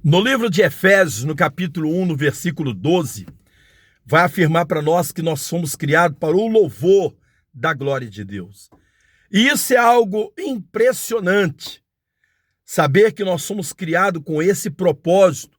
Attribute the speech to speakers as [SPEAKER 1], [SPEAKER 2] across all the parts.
[SPEAKER 1] No livro de Efésios, no capítulo 1, no versículo 12, vai afirmar para nós que nós fomos criados para o louvor da glória de Deus. E isso é algo impressionante, saber que nós somos criados com esse propósito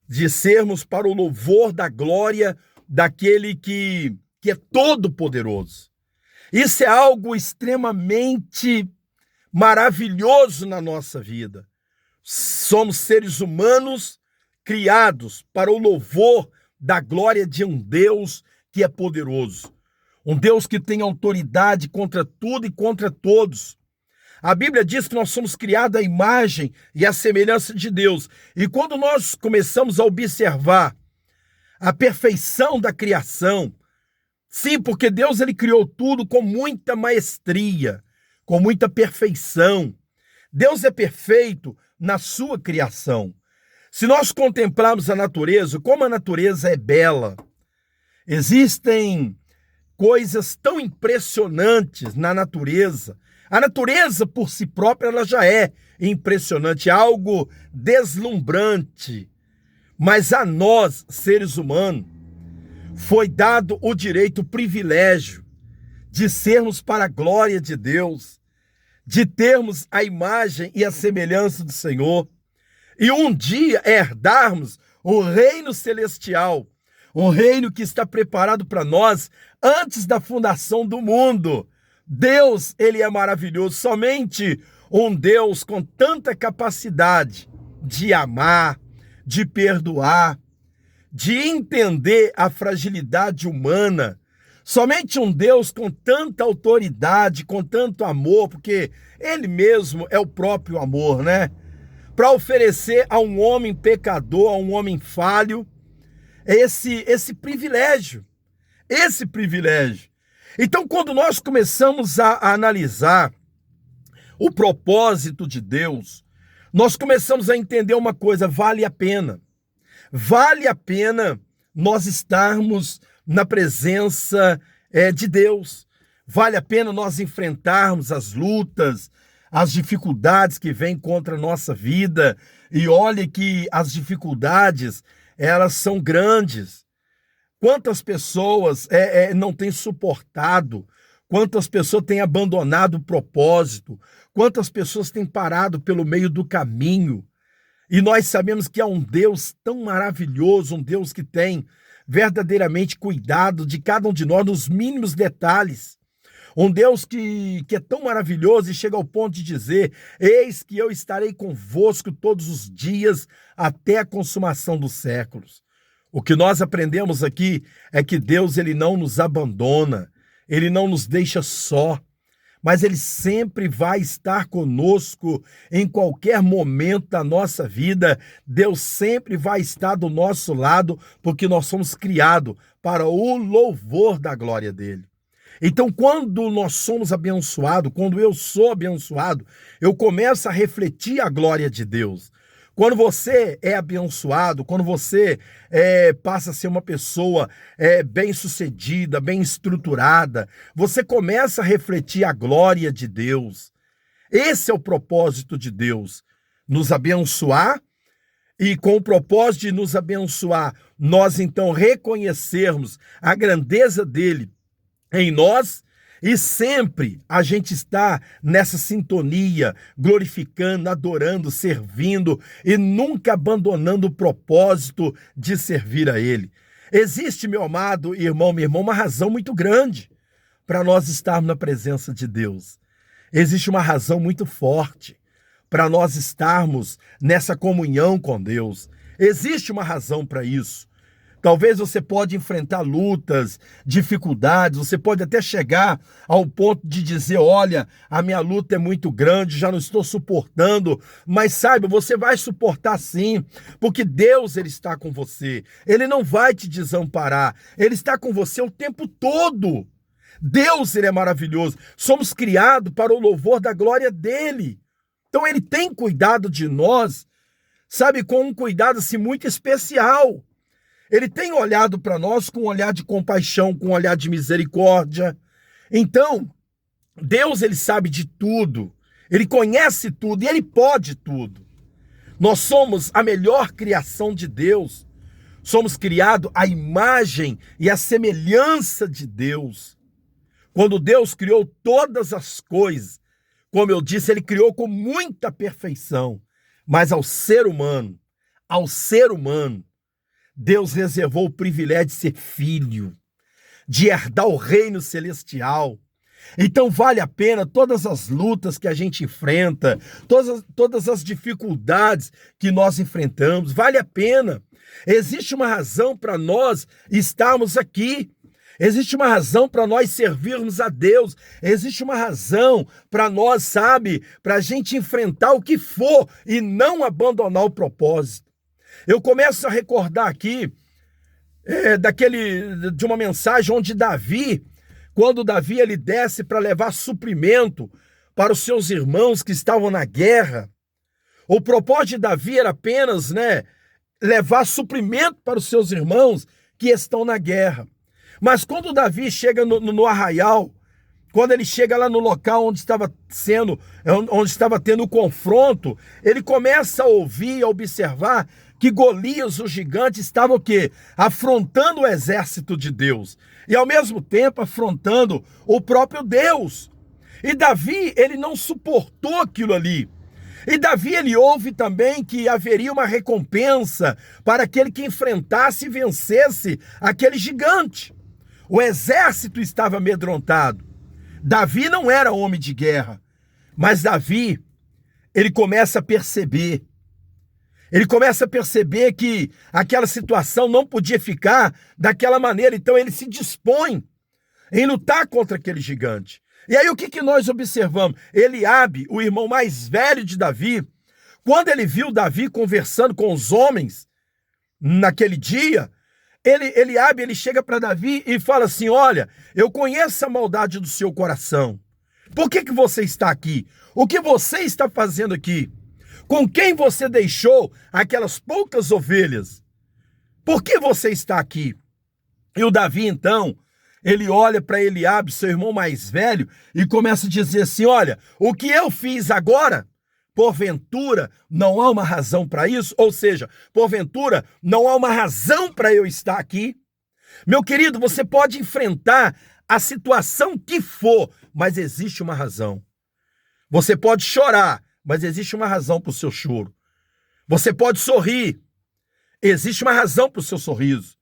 [SPEAKER 1] de sermos para o louvor da glória daquele que é todo-poderoso. Isso é algo extremamente maravilhoso na nossa vida. Somos seres humanos criados para o louvor da glória de um Deus que é poderoso. Um Deus que tem autoridade contra tudo e contra todos. A Bíblia diz que nós somos criados à imagem e à semelhança de Deus. E quando nós começamos a observar a perfeição da criação, sim, porque Deus ele criou tudo com muita maestria, com muita perfeição. Deus é perfeito na sua criação. Se nós contemplarmos a natureza, como a natureza é bela, existem coisas tão impressionantes na natureza. A natureza por si própria ela já é impressionante, algo deslumbrante. Mas a nós, seres humanos, foi dado o direito, o privilégio de sermos para a glória de Deus, de termos a imagem e a semelhança do Senhor, e um dia herdarmos o reino celestial, um reino que está preparado para nós antes da fundação do mundo. Deus, ele é maravilhoso, somente um Deus com tanta capacidade de amar, de perdoar, de entender a fragilidade humana. Somente um Deus com tanta autoridade, com tanto amor, porque ele mesmo é o próprio amor, né? Para oferecer a um homem pecador, a um homem falho, esse privilégio. Então, quando nós começamos a analisar o propósito de Deus, nós começamos a entender uma coisa: vale a pena. Vale a pena nós estarmos na presença de Deus. Vale a pena nós enfrentarmos as lutas, as dificuldades que vêm contra a nossa vida. E olhe que as dificuldades, elas são grandes. Quantas pessoas não têm suportado? Quantas pessoas têm abandonado o propósito? Quantas pessoas têm parado pelo meio do caminho? E nós sabemos que há um Deus tão maravilhoso, um Deus que tem verdadeiramente cuidado de cada um de nós nos mínimos detalhes. Um Deus que é tão maravilhoso e chega ao ponto de dizer: eis que eu estarei convosco todos os dias até a consumação dos séculos. O que nós aprendemos aqui é que Deus ele não nos abandona, ele não nos deixa só, mas ele sempre vai estar conosco em qualquer momento da nossa vida. Deus sempre vai estar do nosso lado, porque nós somos criados para o louvor da glória dele. Então, quando nós somos abençoados, quando eu sou abençoado, eu começo a refletir a glória de Deus. Quando você é abençoado, quando você passa a ser uma pessoa bem-sucedida, bem estruturada, você começa a refletir a glória de Deus. Esse é o propósito de Deus, nos abençoar, e com o propósito de nos abençoar, nós então reconhecermos a grandeza dele em nós, e sempre a gente está nessa sintonia, glorificando, adorando, servindo e nunca abandonando o propósito de servir a ele. Existe, meu amado irmão, minha irmã, uma razão muito grande para nós estarmos na presença de Deus. Existe uma razão muito forte para nós estarmos nessa comunhão com Deus. Existe uma razão para isso. Talvez você pode enfrentar lutas, dificuldades, você pode até chegar ao ponto de dizer: olha, a minha luta é muito grande, já não estou suportando, mas saiba, você vai suportar sim, porque Deus ele está com você, ele não vai te desamparar, ele está com você o tempo todo. Deus ele é maravilhoso, somos criados para o louvor da glória dele, então ele tem cuidado de nós, sabe, com um cuidado assim muito especial. Ele tem olhado para nós com um olhar de compaixão, com um olhar de misericórdia. Então, Deus ele sabe de tudo, ele conhece tudo e ele pode tudo. Nós somos a melhor criação de Deus. Somos criados à imagem e à semelhança de Deus. Quando Deus criou todas as coisas, como eu disse, ele criou com muita perfeição. Mas ao ser humano, Deus reservou o privilégio de ser filho, de herdar o reino celestial. Então vale a pena todas as lutas que a gente enfrenta, todas as dificuldades que nós enfrentamos, vale a pena. Existe uma razão para nós estarmos aqui. Existe uma razão para nós servirmos a Deus. Existe uma razão para nós, para a gente enfrentar o que for e não abandonar o propósito. Eu começo a recordar aqui de uma mensagem onde Davi, quando Davi ele desce para levar suprimento para os seus irmãos que estavam na guerra, o propósito de Davi era apenas, levar suprimento para os seus irmãos que estão na guerra. Mas quando Davi chega no arraial, quando ele chega lá no local onde estava tendo o confronto, ele começa a ouvir e a observar que Golias, o gigante, estava o quê? Afrontando o exército de Deus e ao mesmo tempo afrontando o próprio Deus. E Davi, ele não suportou aquilo ali. E Davi, ele ouve também que haveria uma recompensa para aquele que enfrentasse e vencesse aquele gigante. O exército estava amedrontado. Davi não era homem de guerra, mas Davi, ele começa a perceber. Ele começa a perceber que aquela situação não podia ficar daquela maneira, então ele se dispõe em lutar contra aquele gigante. E aí o que nós observamos? Eliabe, o irmão mais velho de Davi, quando ele viu Davi conversando com os homens naquele dia, Eliabe, ele chega para Davi e fala assim: olha, eu conheço a maldade do seu coração. Por que você está aqui? O que você está fazendo aqui? Com quem você deixou aquelas poucas ovelhas? Por que você está aqui? E o Davi, então, ele olha para Eliabe, seu irmão mais velho, e começa a dizer assim: olha, o que eu fiz agora, porventura, não há uma razão para isso? Ou seja, porventura, não há uma razão para eu estar aqui? Meu querido, você pode enfrentar a situação que for, mas existe uma razão. Você pode chorar, mas existe uma razão para o seu choro. Você pode sorrir, existe uma razão para o seu sorriso.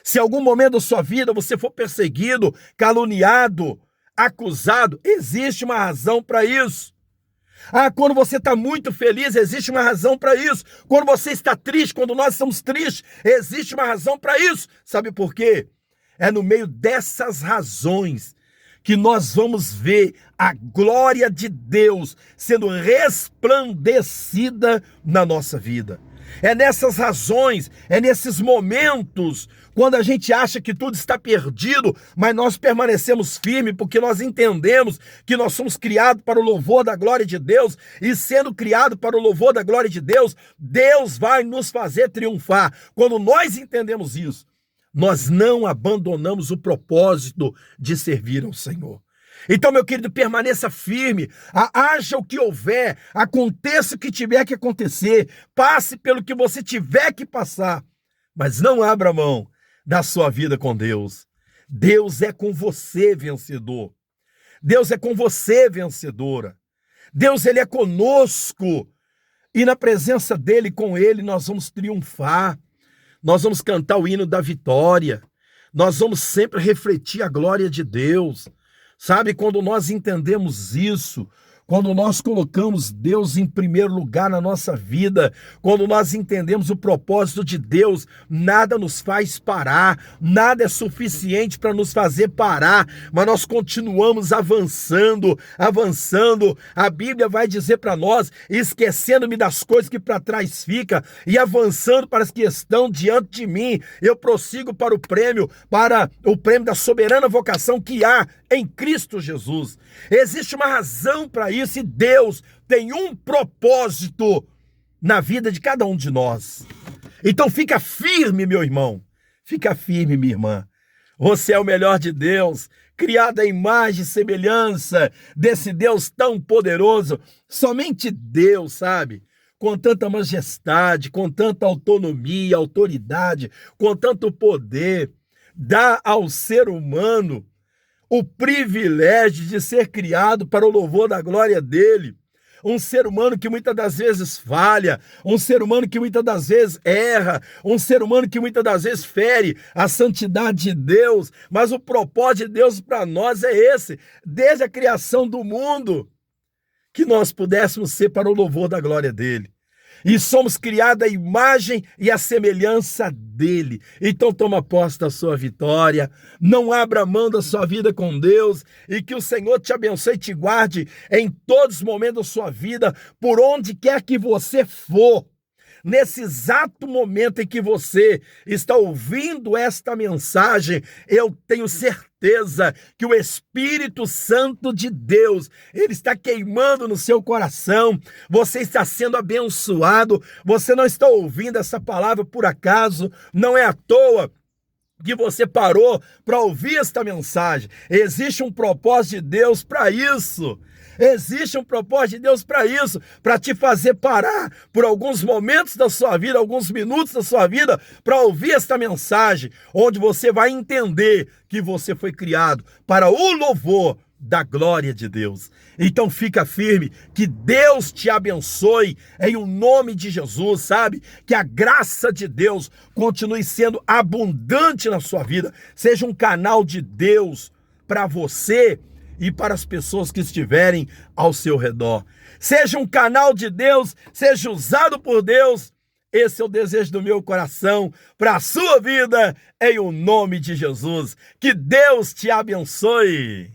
[SPEAKER 1] Se em algum momento da sua vida você for perseguido, caluniado, acusado, existe uma razão para isso. Quando você está muito feliz, existe uma razão para isso. Quando você está triste, quando nós estamos tristes, existe uma razão para isso. Sabe por quê? É no meio dessas razões que nós vamos ver a glória de Deus sendo resplandecida na nossa vida. É nessas razões, é nesses momentos, quando a gente acha que tudo está perdido, mas nós permanecemos firmes, porque nós entendemos que nós somos criados para o louvor da glória de Deus, e sendo criado para o louvor da glória de Deus, Deus vai nos fazer triunfar. Quando nós entendemos isso, nós não abandonamos o propósito de servir ao Senhor. Então, meu querido, permaneça firme, haja o que houver, aconteça o que tiver que acontecer, passe pelo que você tiver que passar, mas não abra mão da sua vida com Deus. Deus é com você, vencedor. Deus é com você, vencedora. Deus, ele é conosco, e na presença dele, com ele, nós vamos triunfar. Nós vamos cantar o hino da vitória. Nós vamos sempre refletir a glória de Deus. Sabe, quando nós entendemos isso, quando nós colocamos Deus em primeiro lugar na nossa vida, quando nós entendemos o propósito de Deus, nada nos faz parar, nada é suficiente para nos fazer parar, mas nós continuamos avançando. A Bíblia vai dizer para nós: esquecendo-me das coisas que para trás ficam e avançando para as que estão diante de mim, eu prossigo para o prêmio da soberana vocação que há em Cristo Jesus. Existe uma razão para isso, e Deus tem um propósito na vida de cada um de nós. Então fica firme, meu irmão, fica firme, minha irmã. Você é o melhor de Deus, criado à imagem e semelhança desse Deus tão poderoso. Somente Deus, com tanta majestade, com tanta autonomia, autoridade, com tanto poder, dá ao ser humano o privilégio de ser criado para o louvor da glória dele. Um ser humano que muitas das vezes falha, um ser humano que muitas das vezes erra, um ser humano que muitas das vezes fere a santidade de Deus, mas o propósito de Deus para nós é esse, desde a criação do mundo, que nós pudéssemos ser para o louvor da glória dele. E somos criados à imagem e à semelhança dele. Então toma posse da sua vitória, não abra mão da sua vida com Deus, e que o Senhor te abençoe e te guarde em todos os momentos da sua vida, por onde quer que você for. Nesse exato momento em que você está ouvindo esta mensagem, eu tenho certeza que o Espírito Santo de Deus, ele está queimando no seu coração, você está sendo abençoado, você não está ouvindo essa palavra por acaso, não é à toa que você parou para ouvir esta mensagem. Existe um propósito de Deus para isso. Existe um propósito de Deus para isso, para te fazer parar por alguns momentos da sua vida, alguns minutos da sua vida, para ouvir esta mensagem, onde você vai entender que você foi criado para o louvor da glória de Deus. Então fica firme, que Deus te abençoe em o nome de Jesus, sabe? Que a graça de Deus continue sendo abundante na sua vida, seja um canal de Deus para você e para as pessoas que estiverem ao seu redor. Seja um canal de Deus, seja usado por Deus. Esse é o desejo do meu coração para a sua vida, em o nome de Jesus. Que Deus te abençoe.